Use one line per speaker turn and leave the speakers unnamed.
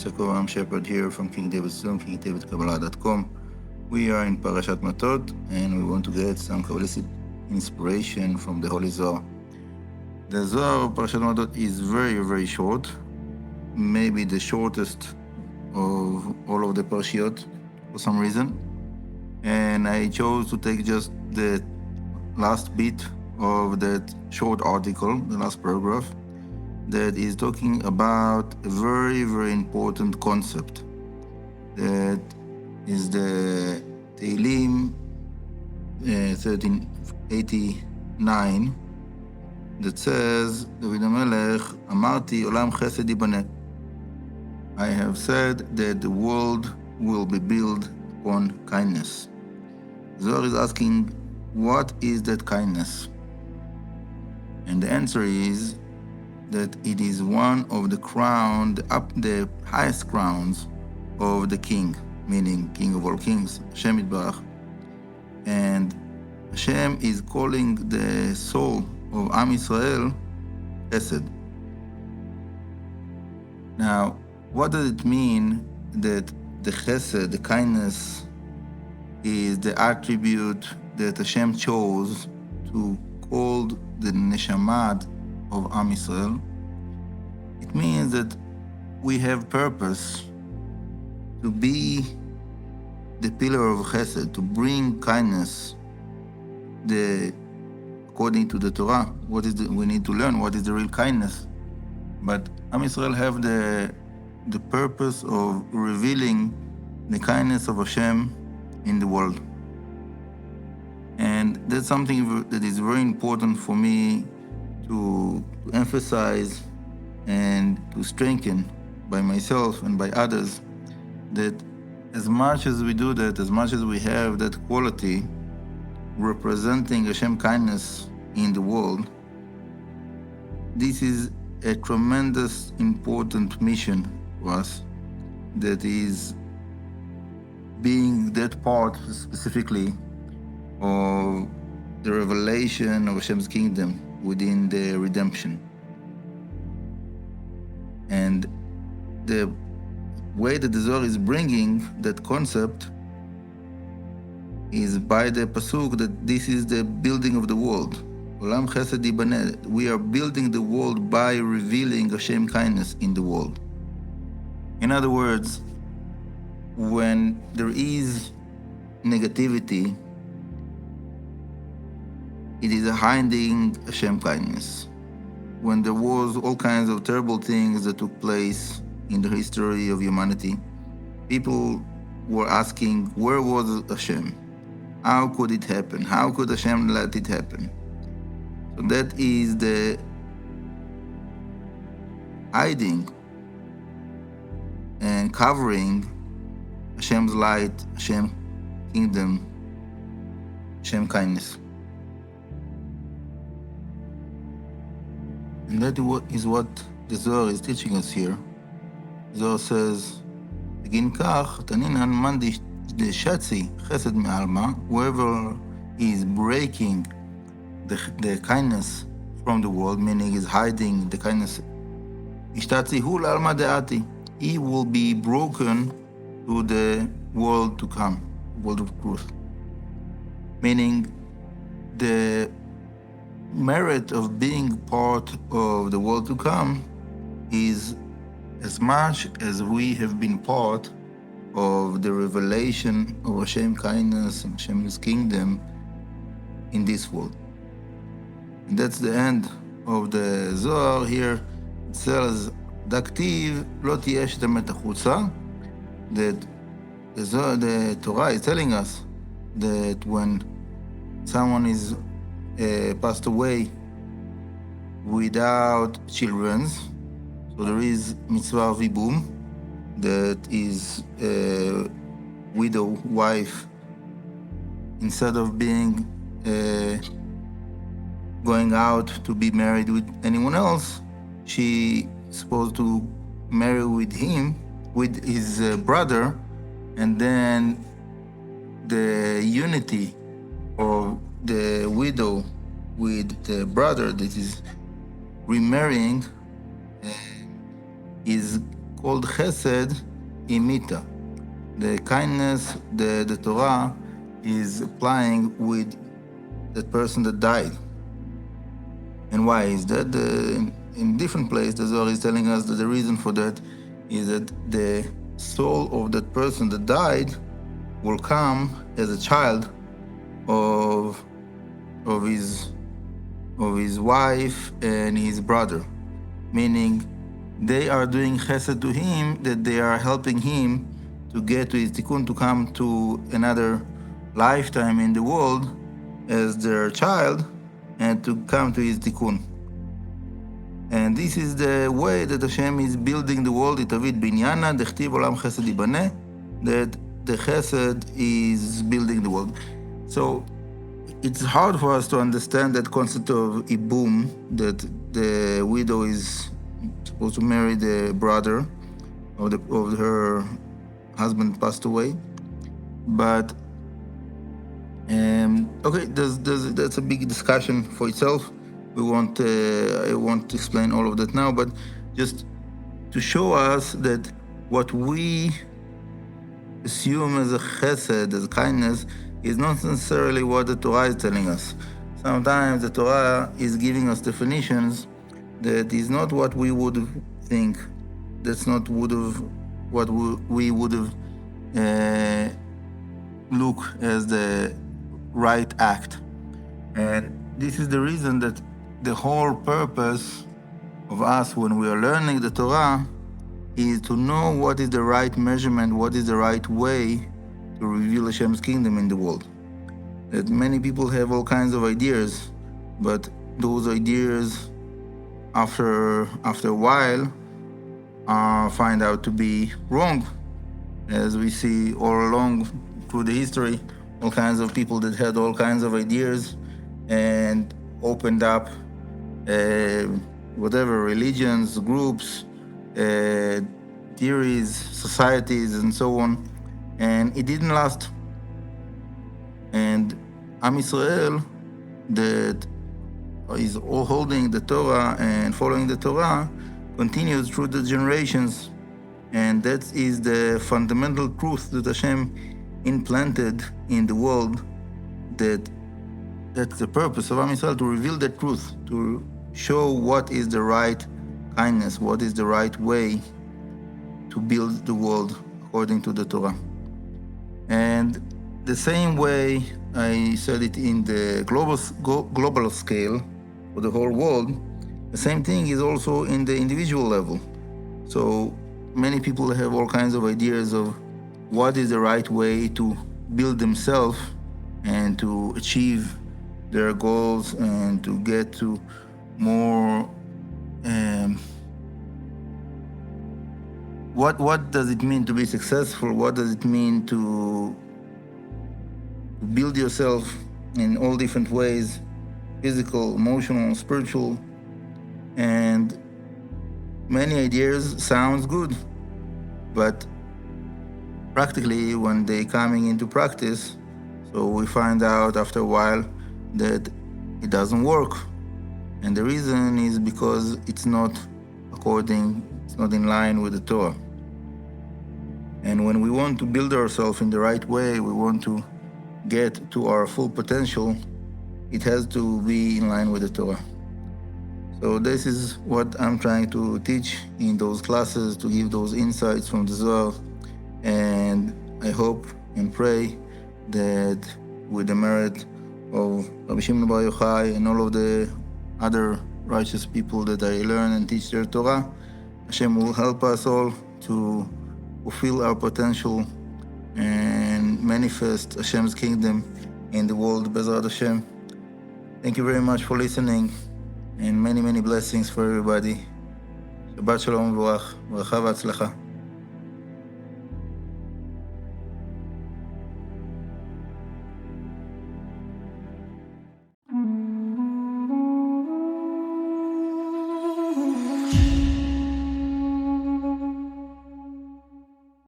Ya'akov, I'm Shepard here from King David's Zoom, KingDavidKabbalah.com. We are in Parashat Matot, and we want to get some Kabbalistic inspiration from the Holy Zohar. The Zohar of Parashat Matot is very, very short, maybe the shortest of all of the Parashiot for some reason. And I chose to take just the last bit of that short article, the last paragraph, that is talking about a very, very important concept. That is the Tehillim 1389 that says, David HaMelech, Amarti Olam Chesed Yibane. I have said that the world will be built upon kindness. Zohar is asking, what is that kindness? And the answer is that it is one of the the highest crowns of the king, meaning King of all kings, Hashem Yitbarach. And Hashem is calling the soul of Am Yisrael Chesed. Now, what does it mean that the Chesed, the kindness, is the attribute that Hashem chose to call the Neshamad of Am Yisrael? It means that we have purpose to be the pillar of Chesed, to bring kindness. According to the Torah, we need to learn what is the real kindness. But Am Yisrael have the purpose of revealing the kindness of Hashem in the world. And that's something that is very important for me to emphasize and to strengthen by myself and by others, that as much as we do that, as much as we have that quality representing Hashem kindness in the world, this is a tremendous important mission for us, that is being that part specifically of the revelation of Hashem's kingdom within the redemption. And the way that the Zohar is bringing that concept is by the pasuk that this is the building of the world. Olam Chesed Yibaneh. We are building the world by revealing Hashem kindness in the world. In other words, when there is negativity, it is hiding Hashem kindness. When there was all kinds of terrible things that took place in the history of humanity, people were asking, where was Hashem? How could it happen? How could Hashem let it happen? So that is the hiding and covering Hashem's light, Hashem's kingdom, Hashem kindness. And that is what the Zohar is teaching us here. Zohar says, "Begin kach tanin hanman deshatzi chesed me'alma." Whoever is breaking the kindness from the world, meaning is hiding the kindness, ishtatzi hu la'alma de'ati. He will be broken to the world to come, world of truth. Meaning, the merit of being part of the world to come is as much as we have been part of the revelation of Hashem kindness and Hashem's kingdom in this world. And that's the end of the Zohar here. It says, Daktiv lo tiyeh shetamet achutza, that the Torah is telling us that when someone is passed away without children, so there is mitzvah vibum, that is a widow wife, instead of being going out to be married with anyone else, she is supposed to marry with his brother, and then the unity of the widow with the brother that is remarrying is called chesed imita. The kindness the Torah is applying with that person that died. And why is that? In different places, the Zohar is telling us that the reason for that is that the soul of that person that died will come as a child of his wife and his brother, meaning they are doing chesed to him, that they are helping him to get to his tikkun, to come to another lifetime in the world as their child, and to come to his tikkun. And this is the way that Hashem is building the world. Itavid binyana, dechtiv olam chesed ibaneh, that the chesed is building the world. So it's hard for us to understand that concept of ibum, that the widow is supposed to marry the brother of her husband passed away. But okay, that's a big discussion for itself. I won't explain all of that now, but just to show us that what we assume as a chesed, as kindness, is not necessarily what the Torah is telling us. Sometimes the Torah is giving us definitions that is not what we would think. That's not what we would have look as the right act. And this is the reason that the whole purpose of us when we are learning the Torah is to know what is the right measurement, what is the right way to reveal Hashem's kingdom in the world. That many people have all kinds of ideas, but those ideas after a while find out to be wrong. As we see all along through the history, all kinds of people that had all kinds of ideas and opened up religions, groups, theories, societies, and so on, and it didn't last. And Am Yisrael, that is all holding the Torah and following the Torah, continues through the generations, and that is the fundamental truth that Hashem implanted in the world. That's the purpose of Am Yisrael, to reveal the truth, to show what is the right kindness, what is the right way to build the world according to the Torah. And the same way I said it in the global scale for the whole world, the same thing is also in the individual level. So many people have all kinds of ideas of what is the right way to build themselves and to achieve their goals and to get to more. What does it mean to be successful? What does it mean to build yourself in all different ways, physical, emotional, spiritual? And many ideas sounds good, but practically when they coming into practice, so we find out after a while that it doesn't work. And the reason is because it's not in line with the Torah. And when we want to build ourselves in the right way, we want to get to our full potential, it has to be in line with the Torah. So this is what I'm trying to teach in those classes, to give those insights from the Zohar. And I hope and pray that with the merit of Rabbi Shimon Bar Yochai and all of the other righteous people that I learn and teach their Torah, Hashem will help us all to fulfill our potential and manifest Hashem's kingdom in the world, Bezrat Hashem. Thank you very much for listening, and many, many blessings for everybody. Shabbat Shalom V'Barach, Bracha v'Atzlacha.